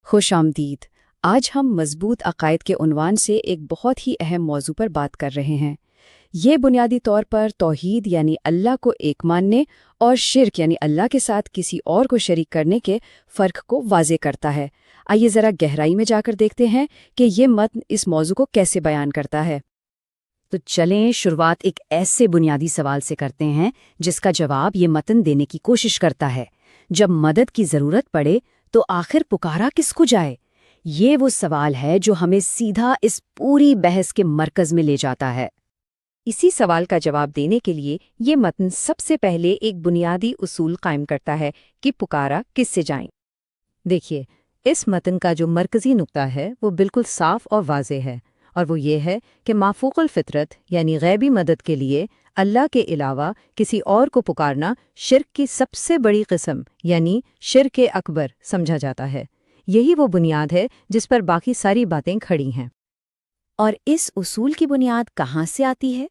خوش آمدید۔ آج ہم مضبوط عقائد کے عنوان سے ایک بہت ہی اہم موضوع پر بات کر رہے ہیں۔ یہ بنیادی طور پر توحید یعنی اللہ کو ایک ماننے اور شرک یعنی اللہ کے ساتھ کسی اور کو شریک کرنے کے فرق کو واضح کرتا ہے۔ آئیے ذرا گہرائی میں جا کر دیکھتے ہیں کہ یہ متن اس موضوع کو کیسے بیان کرتا ہے۔ تو چلیں شروعات ایک ایسے بنیادی سوال سے کرتے ہیں جس کا جواب یہ متن دینے کی کوشش کرتا ہے۔ جب مدد کی ضرورت پڑے تو آخر پکارا کس کو جائے؟ یہ وہ سوال ہے جو ہمیں سیدھا اس پوری بحث کے مرکز میں لے جاتا ہے۔ اسی سوال کا جواب دینے کے لیے یہ متن سب سے پہلے ایک بنیادی اصول قائم کرتا ہے کہ پکارا کس سے جائیں۔ دیکھیے، اس متن کا جو مرکزی نقطہ ہے وہ بالکل صاف اور واضح ہے، اور وہ یہ ہے کہ مافوق الفطرت یعنی غیبی مدد کے لیے اللہ کے علاوہ کسی اور کو پکارنا شرک کی سب سے بڑی قسم یعنی شرک اکبر سمجھا جاتا ہے۔ یہی وہ بنیاد ہے جس پر باقی ساری باتیں کھڑی ہیں۔ اور اس اصول کی بنیاد کہاں سے آتی ہے؟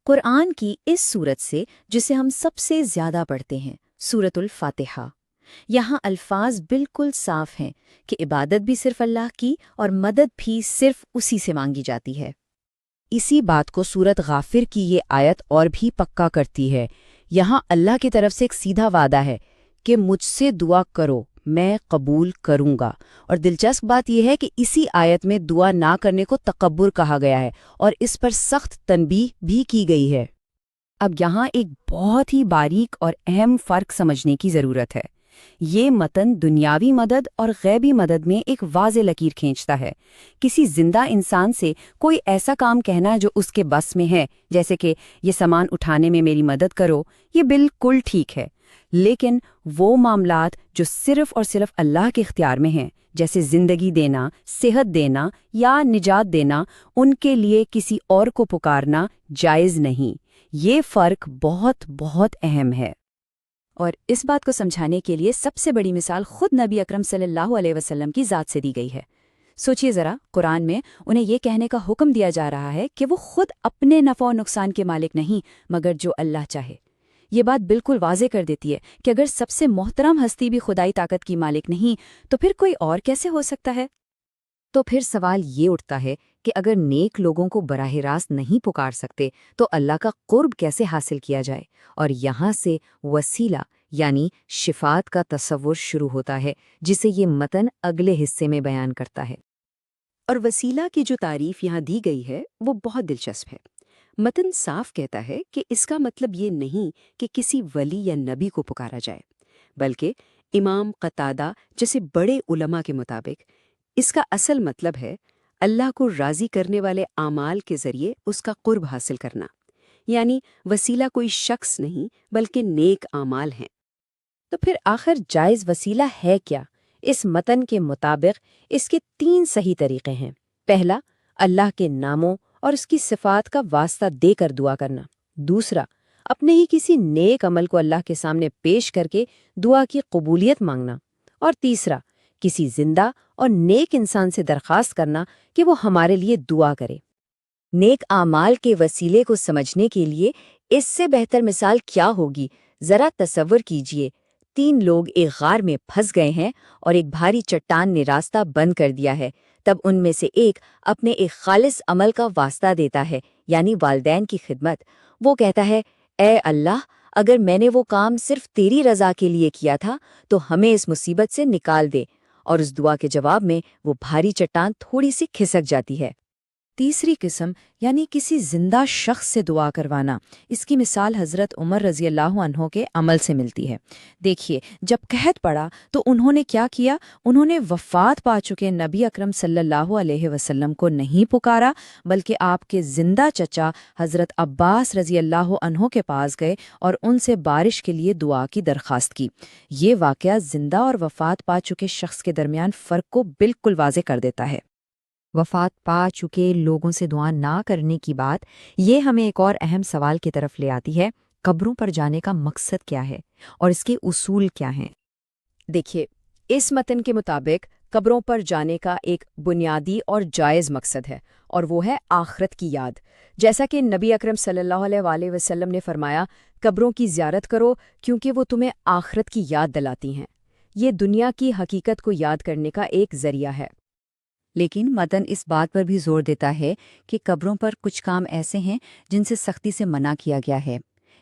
قرآن کی اس سورت سے جسے ہم سب سے زیادہ پڑھتے ہیں، سورۃ الفاتحہ۔ یہاں الفاظ بالکل صاف ہیں کہ عبادت بھی صرف اللہ کی اور مدد بھی صرف اسی سے مانگی جاتی ہے۔ اسی بات کو سورت غافر کی یہ آیت اور بھی پکا کرتی ہے۔ یہاں اللہ کی طرف سے ایک سیدھا وعدہ ہے کہ مجھ سے دعا کرو، میں قبول کروں گا۔ اور دلچسپ بات یہ ہے کہ اسی آیت میں دعا نہ کرنے کو تکبر کہا گیا ہے اور اس پر سخت تنبیہ بھی کی گئی ہے۔ اب یہاں ایک بہت ہی باریک اور اہم فرق سمجھنے کی ضرورت ہے۔ یہ متن دنیاوی مدد اور غیبی مدد میں ایک واضح لکیر کھینچتا ہے۔ کسی زندہ انسان سے کوئی ایسا کام کہنا جو اس کے بس میں ہے، جیسے کہ یہ سامان اٹھانے میں میری مدد کرو، یہ بالکل ٹھیک ہے۔ لیکن وہ معاملات جو صرف اور صرف اللہ کے اختیار میں ہیں، جیسے زندگی دینا، صحت دینا یا نجات دینا، ان کے لیے کسی اور کو پکارنا جائز نہیں۔ یہ فرق بہت بہت اہم ہے۔ اور اس بات کو سمجھانے کے لیے سب سے بڑی مثال خود نبی اکرم صلی اللہ علیہ وسلم کی ذات سے دی گئی ہے۔ سوچئے ذرا، قرآن میں انہیں یہ کہنے کا حکم دیا جا رہا ہے کہ وہ خود اپنے نفع و نقصان کے مالک نہیں مگر جو اللہ چاہے۔ یہ بات بالکل واضح کر دیتی ہے کہ اگر سب سے محترم ہستی بھی خدائی طاقت کی مالک نہیں تو پھر کوئی اور کیسے ہو سکتا ہے؟ تو پھر سوال یہ اٹھتا ہے کہ اگر نیک لوگوں کو براہ راست نہیں پکار سکتے تو اللہ کا قرب کیسے حاصل کیا جائے؟ اور یہاں سے وسیلہ یعنی شفاعت کا تصور شروع ہوتا ہے، جسے یہ متن اگلے حصے میں بیان کرتا ہے۔ اور وسیلہ کی جو تعریف یہاں دی گئی ہے وہ بہت دلچسپ ہے۔ متن صاف کہتا ہے کہ اس کا مطلب یہ نہیں کہ کسی ولی یا نبی کو پکارا جائے، بلکہ امام قتادہ جیسے بڑے علماء کے مطابق اس کا اصل مطلب ہے اللہ کو راضی کرنے والے اعمال کے ذریعے اس کا قرب حاصل کرنا، یعنی وسیلہ کوئی شخص نہیں بلکہ نیک اعمال ہیں۔ تو پھر آخر جائز وسیلہ ہے کیا؟ اس متن کے مطابق اس کے 3 صحیح طریقے ہیں۔ پہلا، اللہ کے ناموں اور اس کی صفات کا واسطہ دے کر دعا کرنا۔ دوسرا، اپنے ہی کسی نیک عمل کو اللہ کے سامنے پیش کر کے دعا کی قبولیت مانگنا۔ اور تیسرا، کسی زندہ اور نیک انسان سے درخواست کرنا کہ وہ ہمارے لیے دعا کرے۔ نیک اعمال کے وسیلے کو سمجھنے کے لیے اس سے بہتر مثال کیا ہوگی؟ ذرا تصور کیجئے، 3 لوگ ایک غار میں پھنس گئے ہیں اور ایک بھاری چٹان نے راستہ بند کر دیا ہے۔ تب ان میں سے ایک اپنے ایک خالص عمل کا واسطہ دیتا ہے، یعنی والدین کی خدمت۔ وہ کہتا ہے، اے اللہ، اگر میں نے وہ کام صرف تیری رضا کے لیے کیا تھا تو ہمیں اس مصیبت سے نکال دے۔ اور اس دعا کے جواب میں وہ بھاری چٹان تھوڑی سی کھسک جاتی ہے۔ تیسری قسم یعنی کسی زندہ شخص سے دعا کروانا، اس کی مثال حضرت عمر رضی اللہ عنہ کے عمل سے ملتی ہے۔ دیکھیے، جب قحط پڑا تو انہوں نے کیا کیا؟ انہوں نے وفات پا چکے نبی اکرم صلی اللہ علیہ وسلم کو نہیں پکارا، بلکہ آپ کے زندہ چچا حضرت عباس رضی اللہ عنہ کے پاس گئے اور ان سے بارش کے لیے دعا کی درخواست کی۔ یہ واقعہ زندہ اور وفات پا چکے شخص کے درمیان فرق کو بالکل واضح کر دیتا ہے۔ وفات پا چکے لوگوں سے دعا نہ کرنے کی بات یہ ہمیں ایک اور اہم سوال کی طرف لے آتی ہے، قبروں پر جانے کا مقصد کیا ہے اور اس کے اصول کیا ہیں؟ دیکھیے، اس متن کے مطابق قبروں پر جانے کا ایک بنیادی اور جائز مقصد ہے، اور وہ ہے آخرت کی یاد۔ جیسا کہ نبی اکرم صلی اللہ علیہ وسلم نے فرمایا، قبروں کی زیارت کرو کیونکہ وہ تمہیں آخرت کی یاد دلاتی ہیں۔ یہ دنیا کی حقیقت کو یاد کرنے کا ایک ذریعہ ہے۔ لیکن متن اس بات پر بھی زور دیتا ہے کہ قبروں پر کچھ کام ایسے ہیں جن سے سختی سے منع کیا گیا ہے۔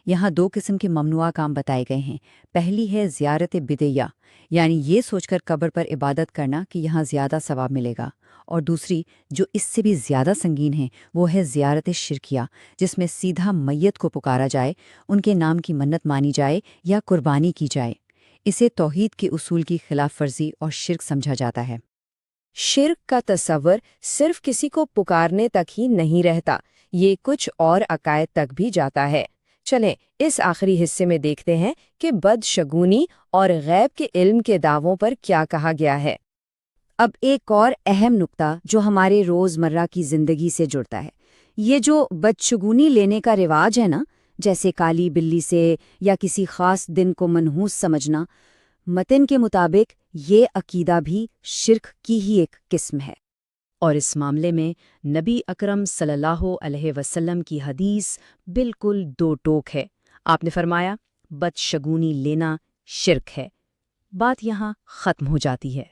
یہاں 2 قسم کے ممنوعہ کام بتائے گئے ہیں۔ پہلی ہے زیارت بدعیہ، یعنی یہ سوچ کر قبر پر عبادت کرنا کہ یہاں زیادہ ثواب ملے گا، اور دوسری جو اس سے بھی زیادہ سنگین ہے وہ ہے زیارت شرکیہ، جس میں سیدھا میت کو پکارا جائے، ان کے نام کی منت مانی جائے یا قربانی کی جائے۔ اسے توحید کے اصول کی خلاف ورزی اور شرک سمجھا جاتا ہے۔ شرک کا تصور صرف کسی کو پکارنے تک ہی نہیں رہتا، یہ کچھ اور عقائد تک بھی جاتا ہے۔ چلیں اس آخری حصے میں دیکھتے ہیں کہ بدشگونی اور غیب کے علم کے دعووں پر کیا کہا گیا ہے۔ اب ایک اور اہم نقطہ جو ہمارے روزمرہ کی زندگی سے جڑتا ہے، یہ جو بدشگونی لینے کا رواج ہے نا، جیسے کالی بلی سے یا کسی خاص دن کو منحوس سمجھنا، متن کے مطابق یہ عقیدہ بھی شرک کی ہی ایک قسم ہے۔ اور اس معاملے میں نبی اکرم صلی اللہ علیہ وسلم کی حدیث بالکل 2 ٹوک ہے۔ آپ نے فرمایا بدشگونی لینا شرک ہے۔ بات یہاں ختم ہو جاتی ہے۔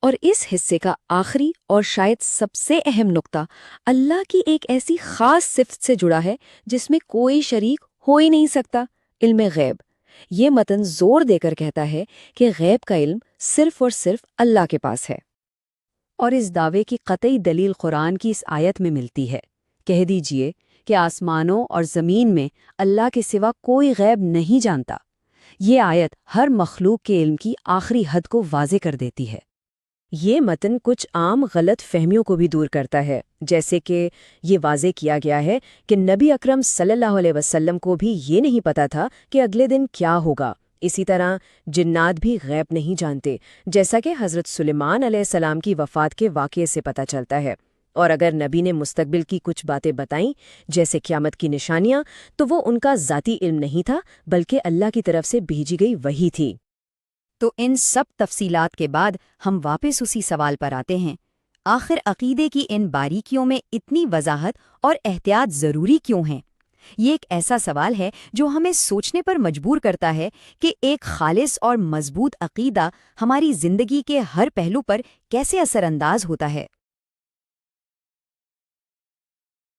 اور اس حصے کا آخری اور شاید سب سے اہم نقطہ اللہ کی ایک ایسی خاص صفت سے جڑا ہے جس میں کوئی شریک ہو ہی نہیں سکتا، علم غیب۔ یہ متن زور دے کر کہتا ہے کہ غیب کا علم صرف اور صرف اللہ کے پاس ہے۔ اور اس دعوے کی قطعی دلیل قرآن کی اس آیت میں ملتی ہے۔ کہہ دیجئے کہ آسمانوں اور زمین میں اللہ کے سوا کوئی غیب نہیں جانتا۔ یہ آیت ہر مخلوق کے علم کی آخری حد کو واضح کر دیتی ہے۔ یہ متن کچھ عام غلط فہمیوں کو بھی دور کرتا ہے، جیسے کہ یہ واضح کیا گیا ہے کہ نبی اکرم صلی اللہ علیہ وسلم کو بھی یہ نہیں پتا تھا کہ اگلے دن کیا ہوگا۔ اسی طرح جنات بھی غیب نہیں جانتے، جیسا کہ حضرت سلیمان علیہ السلام کی وفات کے واقعے سے پتہ چلتا ہے۔ اور اگر نبی نے مستقبل کی کچھ باتیں بتائیں، جیسے قیامت کی نشانیاں، تو وہ ان کا ذاتی علم نہیں تھا، بلکہ اللہ کی طرف سے بھیجی گئی وحی تھی۔ تو ان سب تفصیلات کے بعد ہم واپس اسی سوال پر آتے ہیں، آخر عقیدے کی ان باریکیوں میں اتنی وضاحت اور احتیاط ضروری کیوں ہیں؟ یہ ایک ایسا سوال ہے جو ہمیں سوچنے پر مجبور کرتا ہے کہ ایک خالص اور مضبوط عقیدہ ہماری زندگی کے ہر پہلو پر کیسے اثر انداز ہوتا ہے۔